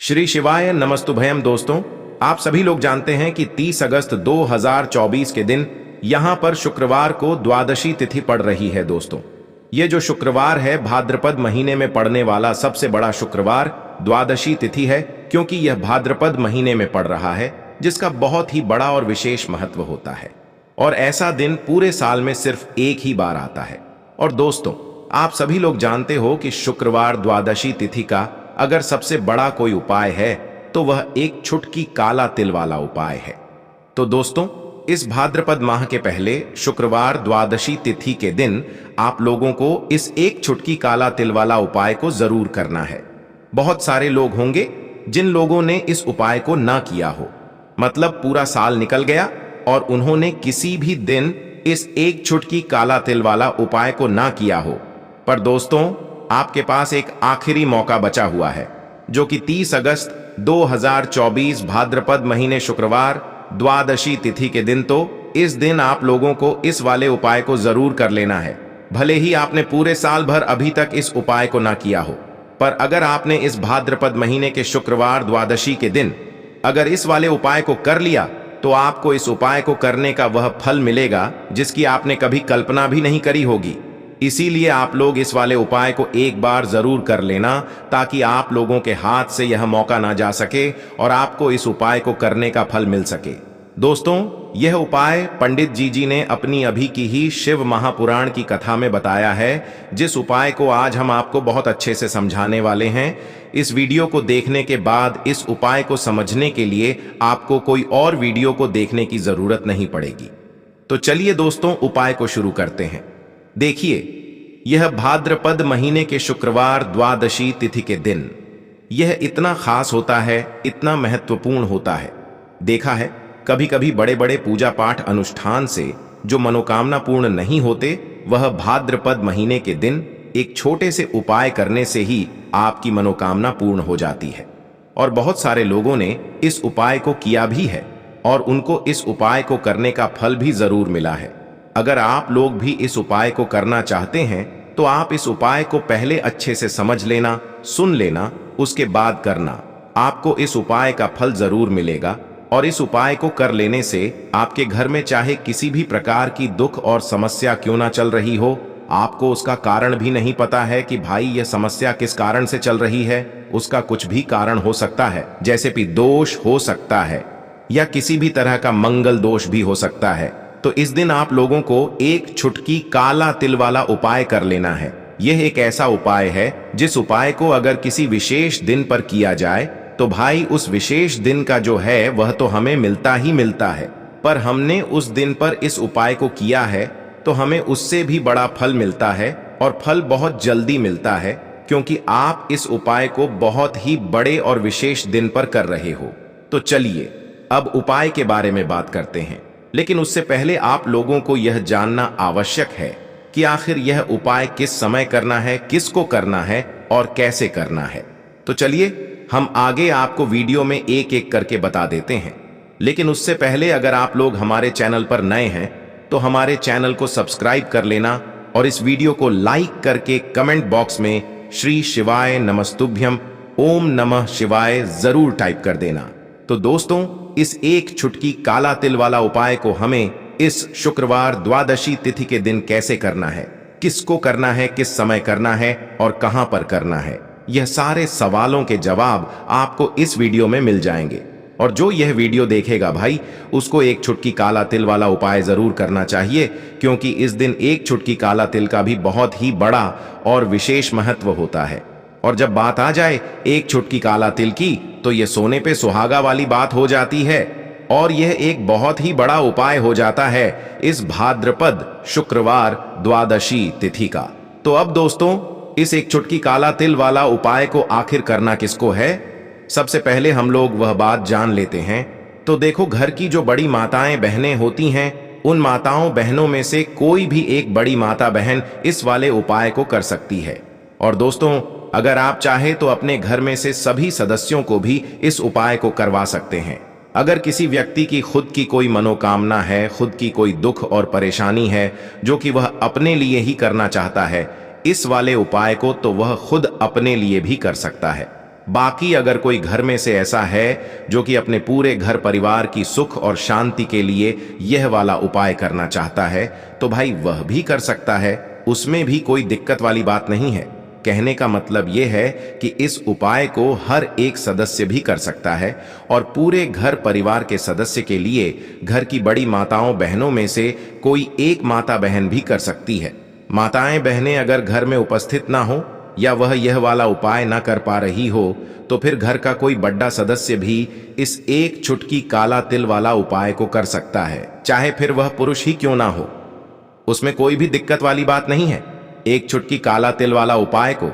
श्री शिवाय नमस्तुभयम। दोस्तों, आप सभी लोग जानते हैं कि 30 अगस्त 2024 के दिन यहां पर शुक्रवार को द्वादशी तिथि पड़ रही है। दोस्तों, ये जो शुक्रवार है भाद्रपद महीने में पड़ने वाला सबसे बड़ा शुक्रवार द्वादशी तिथि है, क्योंकि यह भाद्रपद महीने में पड़ रहा है, जिसका बहुत ही बड़ा और विशेष महत्व होता है। और ऐसा दिन पूरे साल में सिर्फ एक ही बार आता है। और दोस्तों, आप सभी लोग जानते हो कि शुक्रवार द्वादशी तिथि का अगर सबसे बड़ा कोई उपाय है तो वह एक छुटकी काला तिल वाला उपाय है। तो दोस्तों, इस भाद्रपद माह के पहले शुक्रवार द्वादशी तिथि के दिन आप लोगों को इस एक छुटकी काला तिल वाला उपाय को जरूर करना है। बहुत सारे लोग होंगे जिन लोगों ने इस उपाय को ना किया हो, मतलब पूरा साल निकल गया और उन्होंने किसी भी दिन इस एक छुटकी काला तिल वाला उपाय को ना किया हो। पर दोस्तों, आपके पास एक आखिरी मौका बचा हुआ है, जो कि 30 अगस्त 2024 भाद्रपद महीने शुक्रवार द्वादशी तिथि के दिन। तो इस दिन आप लोगों को इस वाले उपाय को जरूर कर लेना है, भले ही आपने पूरे साल भर अभी तक इस उपाय को ना किया हो। पर अगर आपने इस भाद्रपद महीने के शुक्रवार द्वादशी के दिन अगर इस वाले उपाय को कर लिया, तो आपको इस उपाय को करने का वह फल मिलेगा जिसकी आपने कभी कल्पना भी नहीं करी होगी। इसीलिए आप लोग इस वाले उपाय को एक बार जरूर कर लेना, ताकि आप लोगों के हाथ से यह मौका ना जा सके और आपको इस उपाय को करने का फल मिल सके। दोस्तों, यह उपाय पंडित जी ने अपनी अभी की ही शिव महापुराण की कथा में बताया है, जिस उपाय को आज हम आपको बहुत अच्छे से समझाने वाले हैं। इस वीडियो को देखने के बाद इस उपाय को समझने के लिए आपको कोई और वीडियो को देखने की जरूरत नहीं पड़ेगी। तो चलिए दोस्तों, उपाय को शुरू करते हैं। देखिए, यह भाद्रपद महीने के शुक्रवार द्वादशी तिथि के दिन यह इतना खास होता है, इतना महत्वपूर्ण होता है। देखा है, कभी कभी बड़े बड़े पूजा पाठ अनुष्ठान से जो मनोकामना पूर्ण नहीं होते, वह भाद्रपद महीने के दिन एक छोटे से उपाय करने से ही आपकी मनोकामना पूर्ण हो जाती है। और बहुत सारे लोगों ने इस उपाय को किया भी है और उनको इस उपाय को करने का फल भी जरूर मिला है। अगर आप लोग भी इस उपाय को करना चाहते हैं तो आप इस उपाय को पहले अच्छे से समझ लेना, सुन लेना, उसके बाद करना। आपको इस उपाय का फल जरूर मिलेगा। और इस उपाय को कर लेने से आपके घर में चाहे किसी भी प्रकार की दुख और समस्या क्यों ना चल रही हो, आपको उसका कारण भी नहीं पता है कि भाई यह समस्या किस कारण से चल रही है, उसका कुछ भी कारण हो सकता है, जैसे कि दोष हो सकता है या किसी भी तरह का मंगल दोष भी हो सकता है। तो इस दिन आप लोगों को एक छुटकी काला तिल वाला उपाय कर लेना है। यह एक ऐसा उपाय है जिस उपाय को अगर किसी विशेष दिन पर किया जाए तो भाई उस विशेष दिन का जो है वह तो हमें मिलता ही मिलता है। पर हमने उस दिन पर इस उपाय को किया है तो हमें उससे भी बड़ा फल मिलता है, और फल बहुत जल्दी मिलता है, क्योंकि आप इस उपाय को बहुत ही बड़े और विशेष दिन पर कर रहे हो। तो चलिए अब उपाय के बारे में बात करते हैं। लेकिन उससे पहले आप लोगों को यह जानना आवश्यक है कि आखिर यह उपाय किस समय करना है, किसको करना है और कैसे करना है। तो चलिए हम आगे आपको वीडियो में एक एक करके बता देते हैं। लेकिन उससे पहले अगर आप लोग हमारे चैनल पर नए हैं तो हमारे चैनल को सब्सक्राइब कर लेना और इस वीडियो को लाइक करके कमेंट बॉक्स में श्री शिवाय नमस्तुभ्यम ओम नमः शिवाय जरूर टाइप कर देना। तो दोस्तों, इस एक छुटकी काला तिल वाला उपाय को हमें इस शुक्रवार द्वादशी तिथि के दिन कैसे करना है, किसको करना है, किस समय करना है और कहां पर करना है, यह सारे सवालों के जवाब आपको इस वीडियो में मिल जाएंगे। और जो यह वीडियो देखेगा भाई, उसको एक छुटकी काला तिल वाला उपाय जरूर करना चाहिए, क्योंकि इस दिन एक छुटकी काला तिल का भी बहुत ही बड़ा और विशेष महत्व होता है। और जब बात आ जाए एक छुटकी काला तिल की, तो यह सोने पे सुहागा वाली बात हो जाती है और यह एक बहुत ही बड़ा उपाय हो जाता है इस भाद्रपद शुक्रवार द्वादशी तिथि का। तो अब दोस्तों, इस एक छुटकी काला तिल वाला उपाय को आखिर करना किसको है, सबसे पहले हम लोग वह बात जान लेते हैं। तो देखो, घर की जो बड़ी माताएं बहनें होती हैं, उन माताओं बहनों में से कोई भी एक बड़ी माता बहन इस वाले उपाय को कर सकती है। और दोस्तों, अगर आप चाहे तो अपने घर में से सभी सदस्यों को भी इस उपाय को करवा सकते हैं। अगर किसी व्यक्ति की खुद की कोई मनोकामना है, खुद की कोई दुख और परेशानी है जो कि वह अपने लिए ही करना चाहता है इस वाले उपाय को, तो वह खुद अपने लिए भी कर सकता है। बाकी अगर कोई घर में से ऐसा है जो कि अपने पूरे घर परिवार की सुख और शांति के लिए यह वाला उपाय करना चाहता है तो भाई वह भी कर सकता है, उसमें भी कोई दिक्कत वाली बात नहीं है। कहने का मतलब यह है कि इस उपाय को हर एक सदस्य भी कर सकता है और पूरे घर परिवार के सदस्य के लिए घर की बड़ी माताओं बहनों में से कोई एक माता बहन भी कर सकती है। माताएं बहनें अगर घर में उपस्थित ना हो या वह यह वाला उपाय ना कर पा रही हो तो फिर घर का कोई बड़ा सदस्य भी इस एक चुटकी काला तिल वाला उपाय को कर सकता है, चाहे फिर वह पुरुष ही क्यों ना हो। उसमें कोई भी दिक्कत वाली बात नहीं है। एक चुटकी काला तिल वाला उपाय को,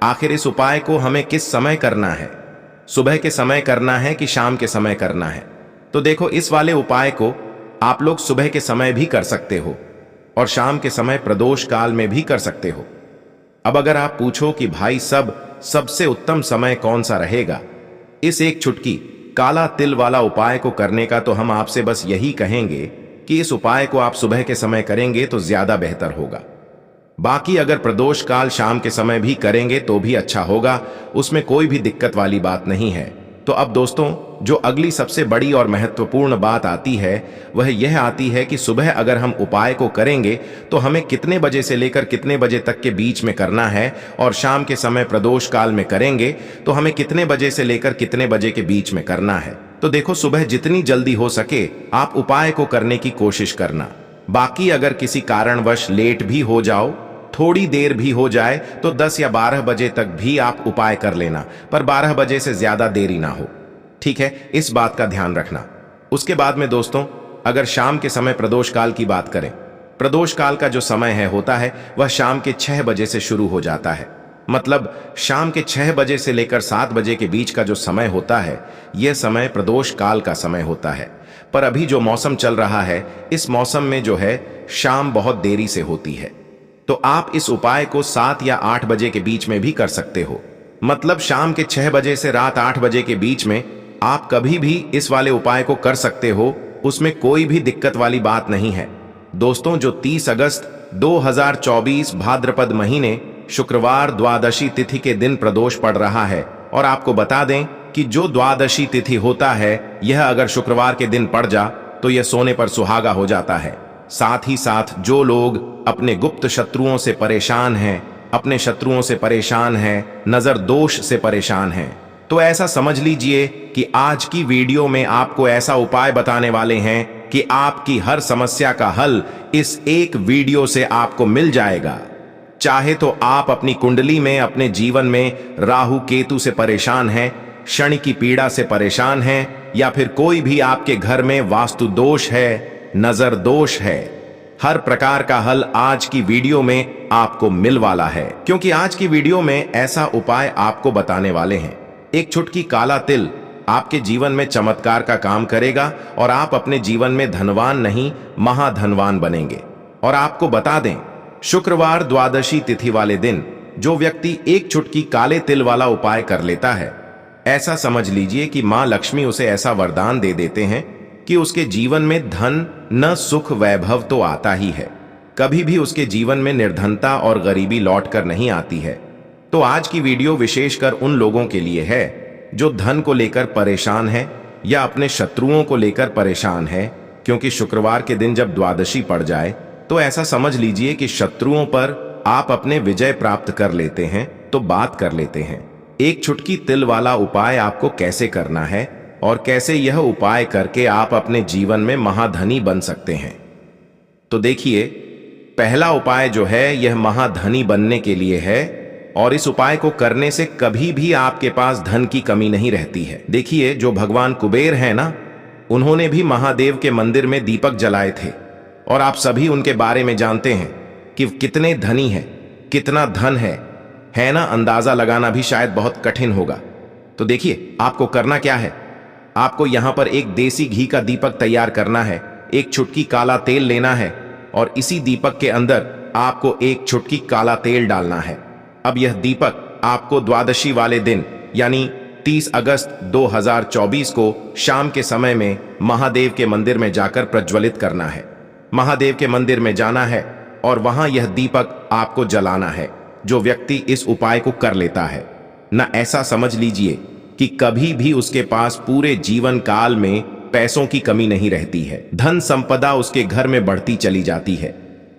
आखिर इस उपाय को हमें किस समय करना है, सुबह के समय करना है कि शाम के समय करना है? तो देखो, इस वाले उपाय को आप लोग सुबह के समय भी कर सकते हो और शाम के समय प्रदोष काल में भी कर सकते हो। अब अगर आप पूछो कि भाई सबसे उत्तम समय कौन सा रहेगा इस एक चुटकी काला तिल वाला उपाय को करने का, तो हम आपसे बस यही कहेंगे कि इस उपाय को आप सुबह के समय करेंगे तो ज्यादा बेहतर होगा। बाकी अगर प्रदोष काल शाम के समय भी करेंगे तो भी अच्छा होगा, उसमें कोई भी दिक्कत वाली बात नहीं है। तो अब दोस्तों, जो अगली सबसे बड़ी और महत्वपूर्ण बात आती है वह यह आती है कि सुबह अगर हम उपाय को करेंगे तो हमें कितने बजे से लेकर कितने बजे तक के बीच में करना है, और शाम के समय प्रदोष काल में करेंगे तो हमें कितने बजे से लेकर कितने बजे के बीच में करना है। तो देखो, सुबह जितनी जल्दी हो सके आप उपाय को करने की कोशिश करना। बाकी अगर किसी कारणवश लेट भी हो जाओ, थोड़ी देर भी हो जाए, तो 10 या 12 बजे तक भी आप उपाय कर लेना, पर 12 बजे से ज्यादा देरी ना हो, ठीक है? इस बात का ध्यान रखना। उसके बाद में दोस्तों, अगर शाम के समय प्रदोष काल की बात करें, प्रदोष काल का जो समय है होता है वह शाम के 6 बजे से शुरू हो जाता है। मतलब शाम के 6 बजे से लेकर 7 बजे के बीच का जो समय होता है यह समय प्रदोष काल का समय होता है। पर अभी जो मौसम चल रहा है, इस मौसम में जो है शाम बहुत देरी से होती है, तो आप इस उपाय को 7 या 8 बजे के बीच में भी कर सकते हो। मतलब शाम के 6 बजे से रात 8 बजे के बीच में आप कभी भी इस वाले उपाय को कर सकते हो, उसमें कोई भी दिक्कत वाली बात नहीं है। दोस्तों, जो 30 अगस्त 2024 भाद्रपद महीने शुक्रवार द्वादशी तिथि के दिन प्रदोष पड़ रहा है, और आपको बता दें कि जो द्वादशी तिथि होता है यह अगर शुक्रवार के दिन पड़ जा तो यह सोने पर सुहागा हो जाता है। साथ ही साथ जो लोग अपने गुप्त शत्रुओं से परेशान हैं, अपने शत्रुओं से परेशान हैं, नजर दोष से परेशान हैं, तो ऐसा समझ लीजिए कि आज की वीडियो में आपको ऐसा उपाय बताने वाले हैं कि आपकी हर समस्या का हल इस एक वीडियो से आपको मिल जाएगा। चाहे तो आप अपनी कुंडली में, अपने जीवन में राहु केतु से परेशान हैं, शनि की पीड़ा से परेशान हैं, या फिर कोई भी आपके घर में वास्तु दोष है, नजर दोष है, हर प्रकार का हल आज की वीडियो में आपको मिल वाला है। क्योंकि आज की वीडियो में ऐसा उपाय आपको बताने वाले हैं। एक चुटकी काला तिल आपके जीवन में चमत्कार का काम करेगा और आप अपने जीवन में धनवान नहीं महाधनवान बनेंगे। और आपको बता दें, शुक्रवार द्वादशी तिथि वाले दिन जो व्यक्ति एक चुटकी काले तिल वाला उपाय कर लेता है, ऐसा समझ लीजिए कि मां लक्ष्मी उसे ऐसा वरदान दे देते हैं कि उसके जीवन में धन न सुख वैभव तो आता ही है, कभी भी उसके जीवन में निर्धनता और गरीबी लौट कर नहीं आती है। तो आज की वीडियो विशेषकर उन लोगों के लिए है जो धन को लेकर परेशान है या अपने शत्रुओं को लेकर परेशान है, क्योंकि शुक्रवार के दिन जब द्वादशी पड़ जाए तो ऐसा समझ लीजिए कि शत्रुओं पर आप अपने विजय प्राप्त कर लेते हैं। तो बात कर लेते हैं एक चुटकी तिल वाला उपाय आपको कैसे करना है और कैसे यह उपाय करके आप अपने जीवन में महाधनी बन सकते हैं। तो देखिए, पहला उपाय जो है यह महाधनी बनने के लिए है और इस उपाय को करने से कभी भी आपके पास धन की कमी नहीं रहती है। देखिए, जो भगवान कुबेर हैं ना, उन्होंने भी महादेव के मंदिर में दीपक जलाए थे और आप सभी उनके बारे में जानते हैं कि कितने धनी है, कितना धन है ना? अंदाजा लगाना भी शायद बहुत कठिन होगा। तो देखिए, आपको करना क्या है, आपको यहां पर एक देसी घी का दीपक तैयार करना है, एक चुटकी काला तेल लेना है और इसी दीपक के अंदर आपको एक चुटकी काला तेल डालना है। अब यह दीपक आपको द्वादशी वाले दिन यानी 30 अगस्त 2024 को शाम के समय में महादेव के मंदिर में जाकर प्रज्वलित करना है। महादेव के मंदिर में जाना है और वहां यह दीपक आपको जलाना है। जो व्यक्ति इस उपाय को कर लेता है ना, ऐसा समझ लीजिए कि कभी भी उसके पास पूरे जीवन काल में पैसों की कमी नहीं रहती है। धन संपदा उसके घर में बढ़ती चली जाती है।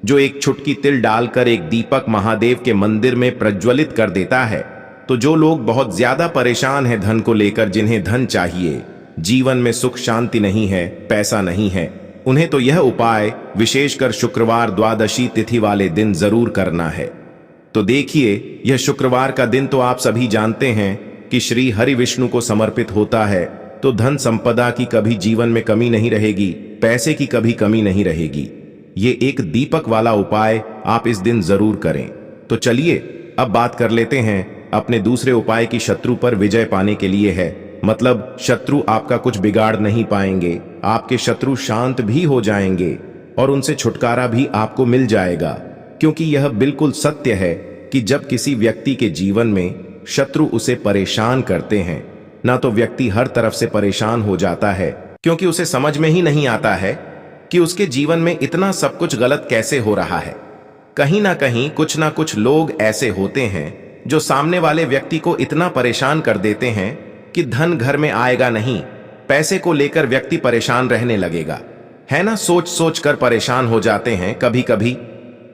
जो एक छुटकी तिल डालकर एक दीपक महादेव के मंदिर में प्रज्वलित कर देता है। तो जो लोग बहुत ज्यादा परेशान हैं धन को लेकर, जिन्हें धन चाहिए, जीवन में सुख शांति नहीं है, पैसा नहीं है, उन्हें तो यह उपाय विशेषकर शुक्रवार द्वादशी तिथि वाले दिन जरूर करना है। तो देखिए, यह शुक्रवार का दिन तो आप सभी जानते हैं कि श्री हरि विष्णु को समर्पित होता है। तो धन संपदा की कभी जीवन में कमी नहीं रहेगी, पैसे की कभी कमी नहीं रहेगी। ये एक दीपक वाला उपाय आप इस दिन जरूर करें। तो चलिए अब बात कर लेते हैं अपने दूसरे उपाय की। शत्रु पर विजय पाने के लिए है, मतलब शत्रु आपका कुछ बिगाड़ नहीं पाएंगे, आपके शत्रु शांत भी हो जाएंगे और उनसे छुटकारा भी आपको मिल जाएगा। क्योंकि यह बिल्कुल सत्य है कि जब किसी व्यक्ति के जीवन में शत्रु उसे परेशान करते हैं ना, तो व्यक्ति हर तरफ से परेशान हो जाता है, क्योंकि उसे समझ में ही नहीं आता है कि उसके जीवन में इतना सब कुछ गलत कैसे हो रहा है। कहीं ना कहीं कुछ ना कुछ लोग ऐसे होते हैं जो सामने वाले व्यक्ति को इतना परेशान कर देते हैं कि धन घर में आएगा नहीं, पैसे को लेकर व्यक्ति परेशान रहने लगेगा, है ना। सोच सोच कर परेशान हो जाते हैं कभी कभी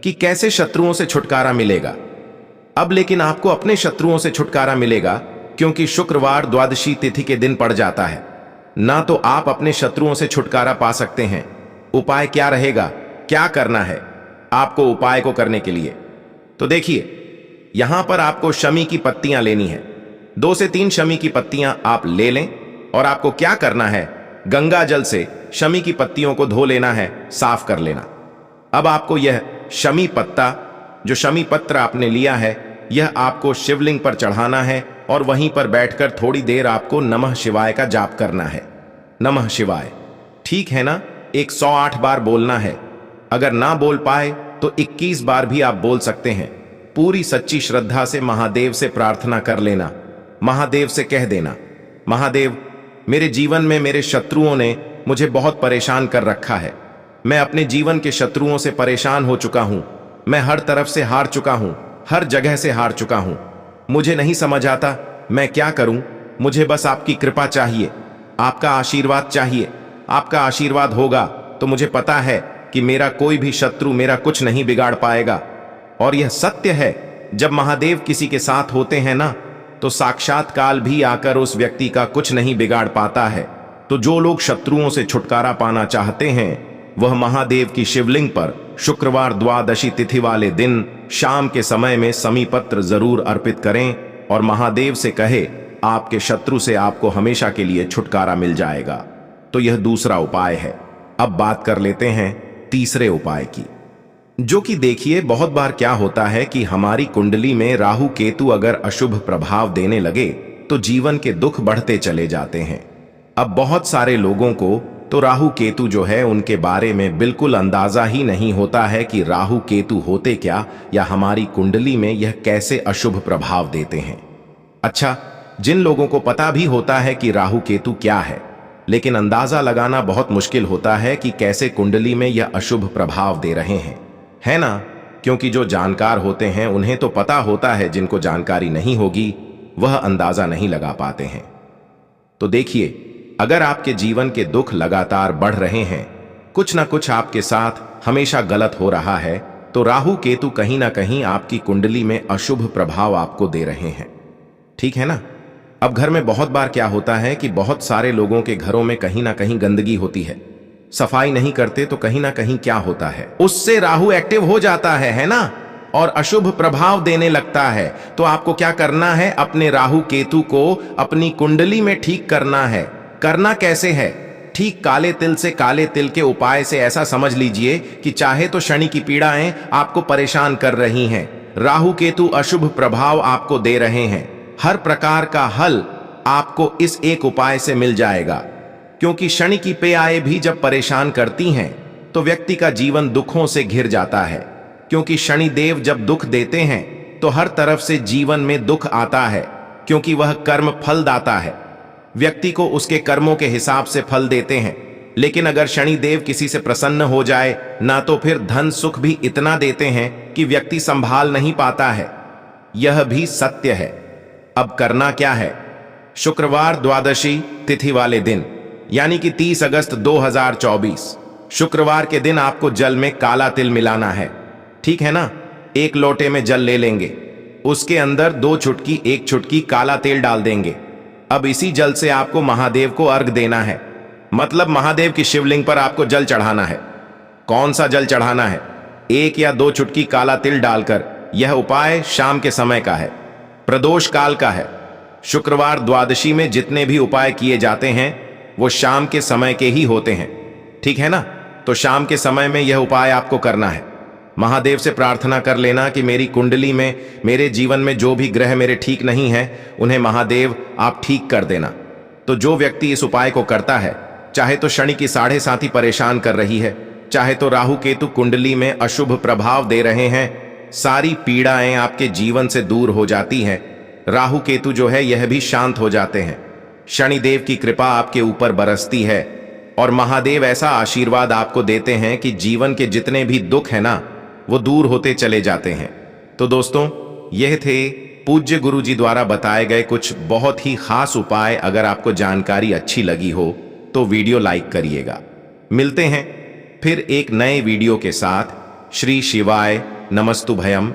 कि कैसे शत्रुओं से छुटकारा मिलेगा। अब लेकिन आपको अपने शत्रुओं से छुटकारा मिलेगा, क्योंकि शुक्रवार द्वादशी तिथि के दिन पड़ जाता है ना। तो आप अपने शत्रुओं से छुटकारा पा सकते हैं। उपाय क्या रहेगा, क्या करना है आपको उपाय को करने के लिए? तो देखिए, यहां पर आपको शमी की पत्तियां लेनी है। 2 से 3 शमी की पत्तियां आप ले लें और आपको क्या करना है, गंगा जल से शमी की पत्तियों को धो लेना है, साफ कर लेना। अब आपको यह शमी पत्ता, जो शमी पत्र आपने लिया है, यह आपको शिवलिंग पर चढ़ाना है और वहीं पर बैठकर थोड़ी देर आपको नमः शिवाय का जाप करना है। नमः शिवाय, ठीक है ना, 108 बार बोलना है। अगर ना बोल पाए तो 21 बार भी आप बोल सकते हैं। पूरी सच्ची श्रद्धा से महादेव से प्रार्थना कर लेना। महादेव से कह देना, महादेव, मेरे जीवन में मेरे शत्रुओं ने मुझे बहुत परेशान कर रखा है। मैं अपने जीवन के शत्रुओं से परेशान हो चुका हूं। मैं हर तरफ से हार चुका हूं, हर जगह से हार चुका हूं। मुझे नहीं समझ आता मैं क्या करूं। मुझे बस आपकी कृपा चाहिए, आपका आशीर्वाद चाहिए। आपका आशीर्वाद होगा तो मुझे पता है कि मेरा कोई भी शत्रु मेरा कुछ नहीं बिगाड़ पाएगा। और यह सत्य है, जब महादेव किसी के साथ होते हैं ना, तो साक्षात काल भी आकर उस व्यक्ति का कुछ नहीं बिगाड़ पाता है। तो जो लोग शत्रुओं से छुटकारा पाना चाहते हैं, वह महादेव की शिवलिंग पर शुक्रवार द्वादशी तिथि वाले दिन शाम के समय में शमी पत्र जरूर अर्पित करें और महादेव से कहे, आपके शत्रु से आपको हमेशा के लिए छुटकारा मिल जाएगा। तो यह दूसरा उपाय है। अब बात कर लेते हैं तीसरे उपाय की, जो कि देखिए, बहुत बार क्या होता है कि हमारी कुंडली में राहु केतु अगर अशुभ प्रभाव देने लगे तो जीवन के दुख बढ़ते चले जाते हैं। अब बहुत सारे लोगों को तो राहु केतु जो है उनके बारे में बिल्कुल अंदाजा ही नहीं होता है कि राहु केतु होते क्या, या हमारी कुंडली में यह कैसे अशुभ प्रभाव देते हैं। अच्छा, जिन लोगों को पता भी होता है कि राहु केतु क्या है, लेकिन अंदाजा लगाना बहुत मुश्किल होता है कि कैसे कुंडली में यह अशुभ प्रभाव दे रहे हैं, है ना। क्योंकि जो जानकार होते हैं उन्हें तो पता होता है, जिनको जानकारी नहीं होगी वह अंदाजा नहीं लगा पाते हैं। तो देखिए, अगर आपके जीवन के दुख लगातार बढ़ रहे हैं, कुछ ना कुछ आपके साथ हमेशा गलत हो रहा है, तो राहु केतु कहीं ना कहीं आपकी कुंडली में अशुभ प्रभाव आपको दे रहे हैं, ठीक है ना। अब घर में बहुत बार क्या होता है कि बहुत सारे लोगों के घरों में कहीं ना कहीं गंदगी होती है, सफाई नहीं करते तो कहीं ना कहीं क्या होता है, उससे राहु एक्टिव हो जाता है ना, और अशुभ प्रभाव देने लगता है। तो आपको क्या करना है, अपने राहु केतु को अपनी कुंडली में ठीक करना है। करना कैसे है, ठीक काले तिल से, काले तिल के उपाय से। ऐसा समझ लीजिए कि चाहे तो शनि की पीड़ाएं आपको परेशान कर रही हैं, राहु केतु अशुभ प्रभाव आपको दे रहे हैं, हर प्रकार का हल आपको इस एक उपाय से मिल जाएगा। क्योंकि शनि की पीड़ाएं भी जब परेशान करती हैं तो व्यक्ति का जीवन दुखों से घिर जाता है। क्योंकि शनि देव जब दुख देते हैं तो हर तरफ से जीवन में दुख आता है, क्योंकि वह कर्म फलदाता है। व्यक्ति को उसके कर्मों के हिसाब से फल देते हैं। लेकिन अगर शनि देव किसी से प्रसन्न हो जाए ना, तो फिर धन सुख भी इतना देते हैं कि व्यक्ति संभाल नहीं पाता है। यह भी सत्य है। अब करना क्या है, शुक्रवार द्वादशी तिथि वाले दिन यानी कि 30 अगस्त 2024 शुक्रवार के दिन आपको जल में काला तिल मिलाना है। ठीक है ना? एक लोटे में जल ले लेंगे, उसके अंदर 2 चुटकी 1 चुटकी काला तेल डाल देंगे। अब इसी जल से आपको महादेव को अर्घ देना है, मतलब महादेव की शिवलिंग पर आपको जल चढ़ाना है। कौन सा जल चढ़ाना है? 1 या 2 चुटकी काला तिल डालकर। यह उपाय शाम के समय का है, प्रदोष काल का है। शुक्रवार द्वादशी में जितने भी उपाय किए जाते हैं वो शाम के समय के ही होते हैं। ठीक है ना? तो शाम के समय में यह उपाय आपको करना है। महादेव से प्रार्थना कर लेना कि मेरी कुंडली में, मेरे जीवन में जो भी ग्रह मेरे ठीक नहीं हैं, उन्हें महादेव आप ठीक कर देना। तो जो व्यक्ति इस उपाय को करता है, चाहे तो शनि की 7.5 परेशान कर रही है, चाहे तो राहु केतु कुंडली में अशुभ प्रभाव दे रहे हैं, सारी पीड़ाएं आपके जीवन से दूर हो जाती हैं। राहु केतु जो है यह भी शांत हो जाते हैं। शनिदेव की कृपा आपके ऊपर बरसती है और महादेव ऐसा आशीर्वाद आपको देते हैं कि जीवन के जितने भी दुख है ना, वो दूर होते चले जाते हैं। तो दोस्तों, यह थे पूज्य गुरु जी द्वारा बताए गए कुछ बहुत ही खास उपाय। अगर आपको जानकारी अच्छी लगी हो तो वीडियो लाइक करिएगा। मिलते हैं फिर एक नए वीडियो के साथ। श्री शिवाय नमस्तुभयम।